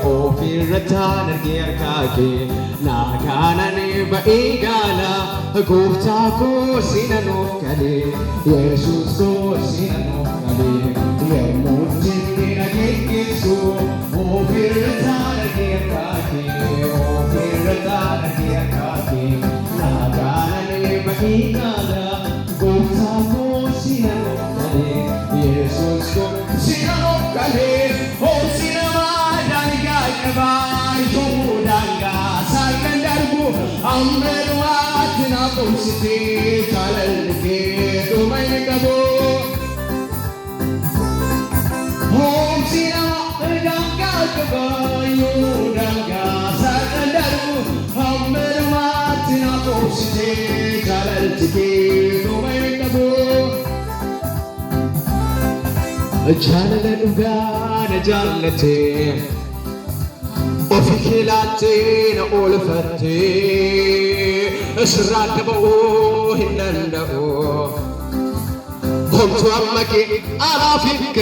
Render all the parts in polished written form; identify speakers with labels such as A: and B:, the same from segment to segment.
A: Ofirratan argiyarkake naganane baigala gufta ko sinanok kale Jesus ko sinanok kale yemutin nagigitsu ofirratan argiyarkake naganane baigala gufta ko sinanok kale Jesus ko sinanok kale Vai jodanga sagandarbu ammerwatina pulsite chalalke tumai kabo Om sina danga vai jodanga sagandarbu ammerwatina pulsite chalalke tumai kabo Jalaluga jalate وفكلاتين أولفتي أسرات بو هندندو هم توامكي أرافيك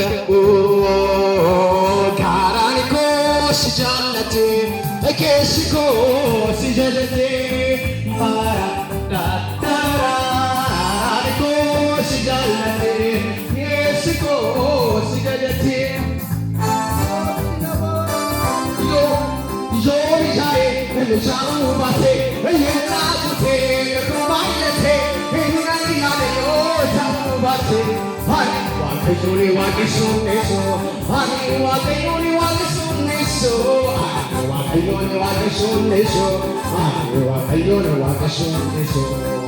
A: كارانيكو سجالتي كيسيكو سجالتي مارا تارانيكو سجالتي كيسيكو سجالتي Jamu bate, yena bate, kumaile te, hinani yale yo. Jamu bate, hani wake juli wake sunne so, hani wake juli wake sunne so, hani wake juli wake sunne so, hani wake juli wake sunne so.